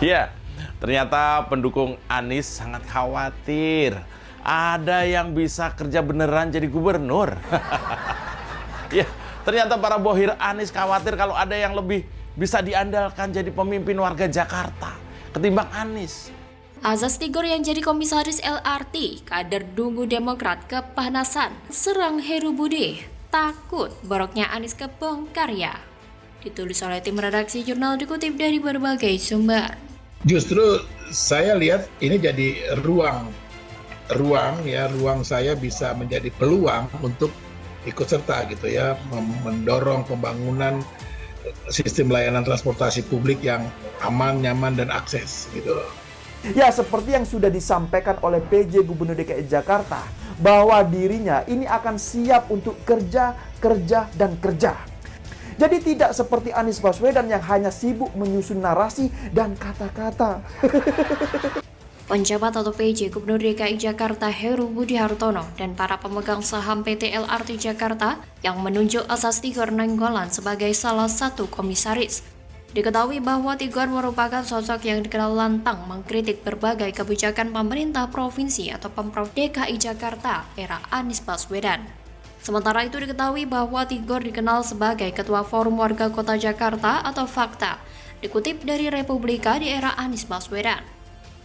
Ya, ternyata pendukung Anies sangat khawatir. Ada yang bisa kerja beneran jadi gubernur. Ya, ternyata para bohir Anies khawatir kalau ada yang lebih bisa diandalkan jadi pemimpin warga Jakarta ketimbang Anies. Azas Tigor yang jadi komisaris LRT, kader Dungu Demokrat kepanasan, serang Heru Budi, takut boroknya Anies kebongkar ya. Ditulis oleh tim redaksi jurnal dikutip dari berbagai sumber. Justru saya lihat ini jadi ruang saya bisa menjadi peluang untuk ikut serta gitu ya, mendorong pembangunan sistem layanan transportasi publik yang aman, nyaman, dan akses gitu loh. Ya, seperti yang sudah disampaikan oleh PJ Gubernur DKI Jakarta, bahwa dirinya ini akan siap untuk kerja. Jadi tidak seperti Anies Baswedan yang hanya sibuk menyusun narasi dan kata-kata. Penjabat atau PJ Gubernur DKI Jakarta Heru Budi Hartono dan para pemegang saham PT LRT Jakarta yang menunjuk Azas Tigor Nainggolan sebagai salah satu komisaris. Diketahui bahwa Tigor merupakan sosok yang dikenal lantang mengkritik berbagai kebijakan pemerintah provinsi atau Pemprov DKI Jakarta era Anies Baswedan. Sementara itu diketahui bahwa Tigor dikenal sebagai Ketua Forum Warga Kota Jakarta atau Fakta, dikutip dari Republika di era Anies Baswedan.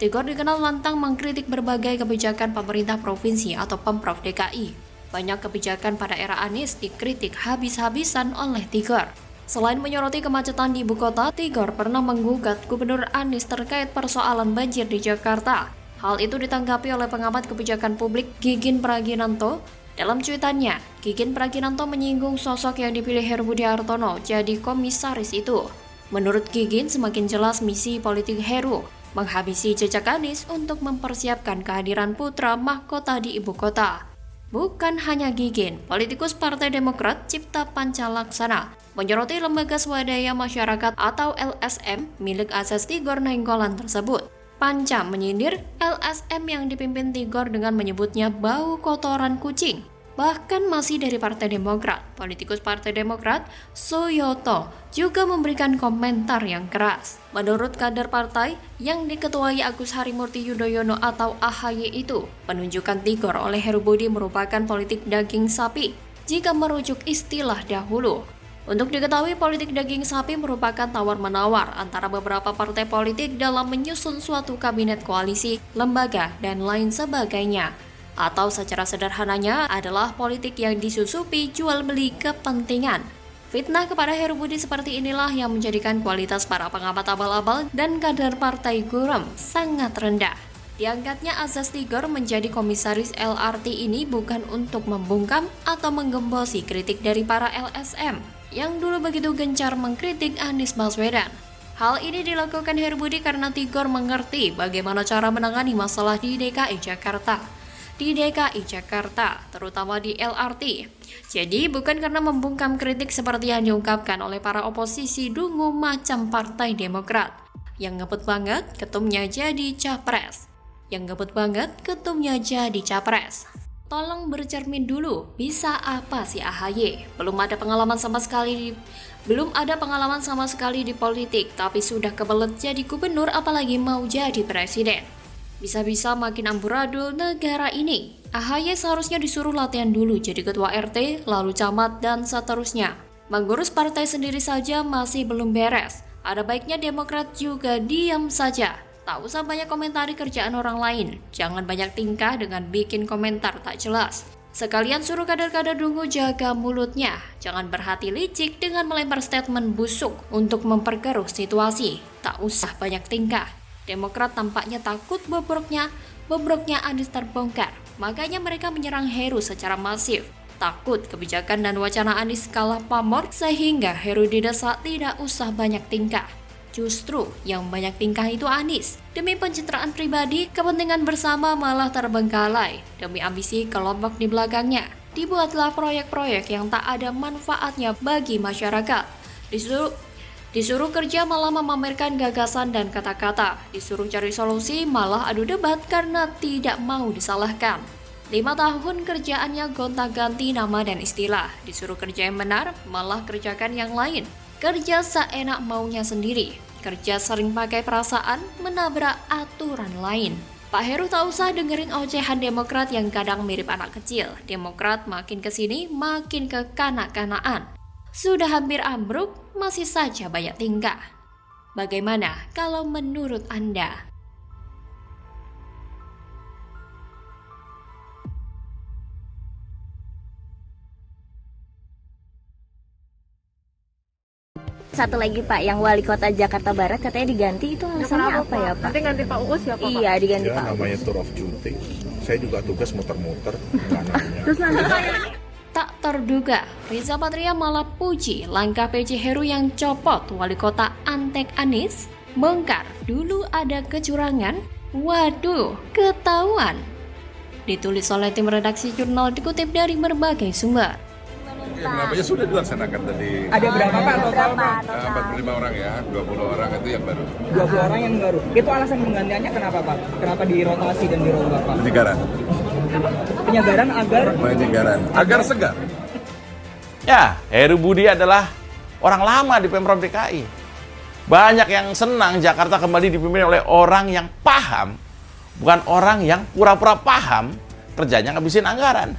Tigor dikenal lantang mengkritik berbagai kebijakan pemerintah provinsi atau Pemprov DKI. Banyak kebijakan pada era Anies dikritik habis-habisan oleh Tigor. Selain menyoroti kemacetan di ibu kota, Tigor pernah menggugat Gubernur Anies terkait persoalan banjir di Jakarta. Hal itu ditanggapi oleh pengamat kebijakan publik Gigin Praginanto. Dalam cuitannya, Gigin Praginanto menyinggung sosok yang dipilih Heru Budi Hartono jadi komisaris itu. Menurut Gigin, semakin jelas misi politik Heru, menghabisi jejak Anies untuk mempersiapkan kehadiran putra mahkota di ibu kota. Bukan hanya Gigin, politikus Partai Demokrat Cipta Pancalaksana menyoroti lembaga swadaya masyarakat atau LSM milik Azas Tigor Nainggolan tersebut. Panca menyindir LSM yang dipimpin Tigor dengan menyebutnya bau kotoran kucing. Bahkan masih dari Partai Demokrat, politikus Partai Demokrat Suyoto juga memberikan komentar yang keras. Menurut kader partai yang diketuai Agus Harimurti Yudhoyono atau AHY itu, penunjukan Tigor oleh Heru Budi merupakan politik daging sapi jika merujuk istilah dahulu. Untuk diketahui, politik daging sapi merupakan tawar-menawar antara beberapa partai politik dalam menyusun suatu kabinet koalisi, lembaga, dan lain sebagainya. Atau secara sederhananya adalah politik yang disusupi jual-beli kepentingan. Fitnah kepada Heru Budi seperti inilah yang menjadikan kualitas para pengamat abal-abal dan kader partai gurem sangat rendah. Diangkatnya Azas Tigor menjadi komisaris LRT ini bukan untuk membungkam atau menggembosi kritik dari para LSM yang dulu begitu gencar mengkritik Anies Baswedan. Hal ini dilakukan Heru Budi karena Tigor mengerti bagaimana cara menangani masalah di DKI Jakarta. Terutama di LRT. Jadi bukan karena membungkam kritik seperti yang diungkapkan oleh para oposisi dungu macam Partai Demokrat. Yang ngebut banget ketumnya jadi capres. Tolong bercermin dulu, bisa apa sih AHY? Belum ada pengalaman sama sekali di politik, tapi sudah kebelet jadi gubernur apalagi mau jadi presiden. Bisa-bisa makin amburadul negara ini. AHY seharusnya disuruh latihan dulu jadi ketua RT, lalu camat, dan seterusnya. Mengurus partai sendiri saja masih belum beres. Ada baiknya Demokrat juga diam saja. Tak usah banyak komentari kerjaan orang lain. Jangan banyak tingkah dengan bikin komentar tak jelas. Sekalian suruh kader-kader dungu jaga mulutnya. Jangan berhati licik dengan melempar statement busuk untuk memperkeruh situasi. Tak usah banyak tingkah. Demokrat tampaknya takut bobroknya Anies terbongkar. Makanya mereka menyerang Heru secara masif. Takut kebijakan dan wacana Anies kalah pamor sehingga Heru didesak tidak usah banyak tingkah. Justru yang banyak tingkah itu Anies. Demi pencitraan pribadi, kepentingan bersama malah terbengkalai. Demi ambisi kelompok di belakangnya, dibuatlah proyek-proyek yang tak ada manfaatnya bagi masyarakat. Disuruh kerja malah memamerkan gagasan dan kata-kata. Disuruh cari solusi malah adu debat karena tidak mau disalahkan. 5 tahun kerjaannya gonta-ganti nama dan istilah. Disuruh kerja yang benar, malah kerjakan yang lain. Kerja seenak maunya sendiri. kerja sering pakai perasaan, menabrak aturan lain. Pak Heru tak usah dengerin ocehan Demokrat yang kadang mirip anak kecil. Demokrat makin kesini makin kekanak-kanakan. Sudah hampir ambruk, masih saja banyak tingkah. Bagaimana kalau menurut Anda? Satu lagi Pak, yang wali kota Jakarta Barat katanya diganti, itu alasannya apa ya Pak? Nanti ganti Pak Uus ya Pak? Iya, diganti Ya, Pak Uus. namanya tour of duty. Saya juga tugas muter-muter, nggak nanya. Terus nanti Tak terduga, Riza Patria malah puji langkah PJ Heru yang copot wali kota Antek Anies. Bongkar, dulu ada kecurangan, waduh, ketahuan. Ditulis oleh tim redaksi jurnal dikutip dari berbagai sumber. Namanya sudah dilaksanakan tadi. Ada berapa Pak total? 45 orang ya, 20 orang itu yang baru. 20 orang yang baru. Itu alasan penggantiannya kenapa Pak? Kenapa dirotasi dan dirombak Pak? Penyegaran. Penyegaran agar Penyegaran. Agar segar. Ya, Heru Budi adalah orang lama di Pemprov DKI. Banyak yang senang Jakarta kembali dipimpin oleh orang yang paham, bukan orang yang pura-pura paham, kerjanya ngabisin anggaran.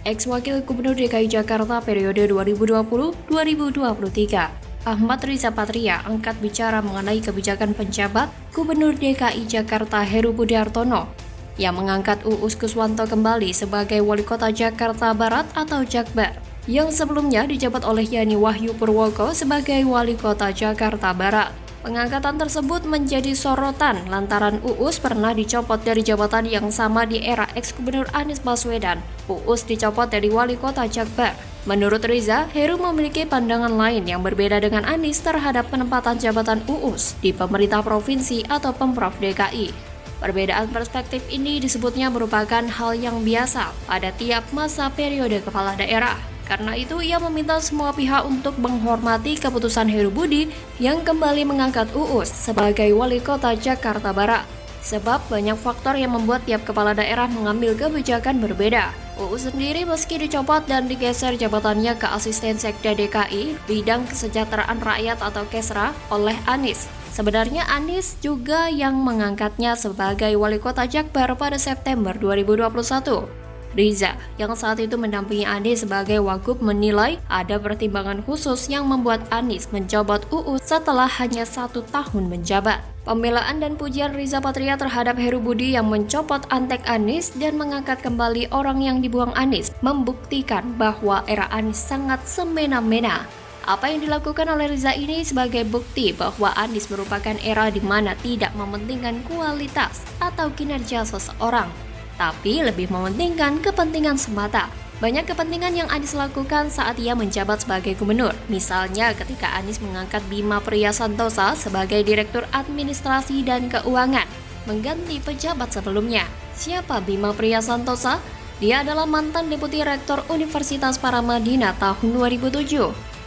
Ex-Wakil Gubernur DKI Jakarta periode 2020-2023, Ahmad Riza Patria angkat bicara mengenai kebijakan penjabat Gubernur DKI Jakarta Heru Budi Hartono yang mengangkat Uus Kuswanto kembali sebagai Wali Kota Jakarta Barat atau Jakbar, yang sebelumnya dijabat oleh Yani Wahyu Purwoko sebagai Wali Kota Jakarta Barat. Pengangkatan tersebut menjadi sorotan lantaran Uus pernah dicopot dari jabatan yang sama di era ex-gubernur Anies Baswedan. Uus dicopot dari wali kota Jakbar. Menurut Riza, Heru memiliki pandangan lain yang berbeda dengan Anies terhadap penempatan jabatan Uus di pemerintah provinsi atau Pemprov DKI. Perbedaan perspektif ini disebutnya merupakan hal yang biasa pada tiap masa periode kepala daerah. Karena itu, ia meminta semua pihak untuk menghormati keputusan Heru Budi yang kembali mengangkat Uus sebagai Wali Kota Jakarta Barat. Sebab banyak faktor yang membuat tiap kepala daerah mengambil kebijakan berbeda. Uus sendiri meski dicopot dan digeser jabatannya ke Asisten Sekda DKI bidang kesejahteraan rakyat atau Kesra oleh Anies. Sebenarnya Anies juga yang mengangkatnya sebagai Wali Kota Jakbar pada September 2021. Riza, yang saat itu mendampingi Anies sebagai Wagub, menilai ada pertimbangan khusus yang membuat Anies mencopot Uus setelah hanya 1 tahun menjabat. Pembelaan dan pujian Riza Patria terhadap Heru Budi yang mencopot Antek Anies dan mengangkat kembali orang yang dibuang Anies membuktikan bahwa era Anies sangat semena-mena. Apa yang dilakukan oleh Riza ini sebagai bukti bahwa Anies merupakan era di mana tidak mementingkan kualitas atau kinerja seseorang, tapi lebih mementingkan kepentingan semata. Banyak kepentingan yang Anies lakukan saat ia menjabat sebagai gubernur. Misalnya ketika Anies mengangkat Bima Priyasantosa sebagai Direktur Administrasi dan Keuangan, mengganti pejabat sebelumnya. Siapa Bima Priyasantosa? Dia adalah mantan Deputi Rektor Universitas Paramadina tahun 2007.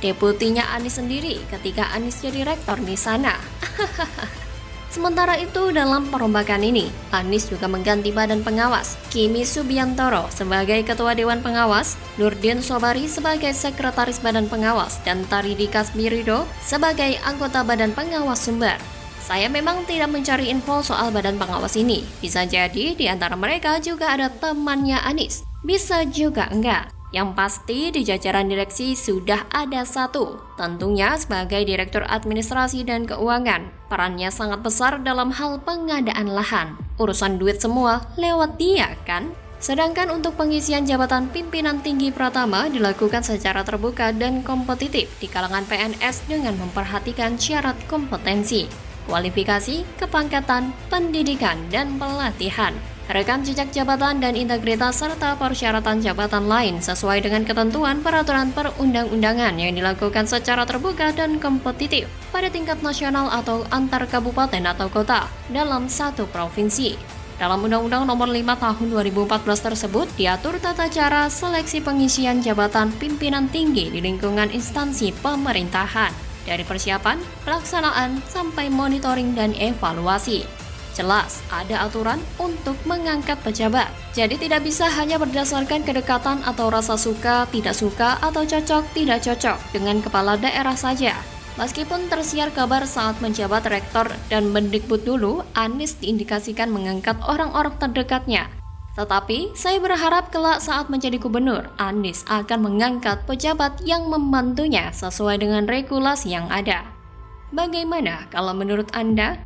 Deputinya Anies sendiri ketika Anies jadi rektor di sana. Sementara itu, dalam perombakan ini, Anies juga mengganti badan pengawas, Kimi Subiantoro sebagai Ketua Dewan Pengawas, Nurdin Sobari sebagai Sekretaris Badan Pengawas, dan Taridi Kasmirido sebagai anggota Badan Pengawas Sumber. Saya memang tidak mencari info soal badan pengawas ini. Bisa jadi di antara mereka juga ada temannya Anies. Bisa juga enggak. Yang pasti di jajaran direksi sudah ada satu, tentunya sebagai Direktur Administrasi dan Keuangan. Perannya sangat besar dalam hal pengadaan lahan. Urusan duit semua lewat dia kan? Sedangkan untuk pengisian jabatan pimpinan tinggi Pratama dilakukan secara terbuka dan kompetitif di kalangan PNS dengan memperhatikan syarat kompetensi, kualifikasi, kepangkatan, pendidikan, dan pelatihan, rekam jejak jabatan dan integritas serta persyaratan jabatan lain sesuai dengan ketentuan peraturan perundang-undangan yang dilakukan secara terbuka dan kompetitif pada tingkat nasional atau antar kabupaten atau kota dalam satu provinsi. Dalam Undang-Undang Nomor 5 Tahun 2014 tersebut diatur tata cara seleksi pengisian jabatan pimpinan tinggi di lingkungan instansi pemerintahan, dari persiapan, pelaksanaan, sampai monitoring dan evaluasi. Jelas, ada aturan untuk mengangkat pejabat. Jadi tidak bisa hanya berdasarkan kedekatan atau rasa suka, tidak suka, atau cocok, tidak cocok dengan kepala daerah saja. Meskipun tersiar kabar saat menjabat rektor dan Mendikbud dulu, Anies diindikasikan mengangkat orang-orang terdekatnya. Tetapi, saya berharap kelak saat menjadi gubernur, Anies akan mengangkat pejabat yang membantunya sesuai dengan regulasi yang ada. Bagaimana kalau menurut Anda?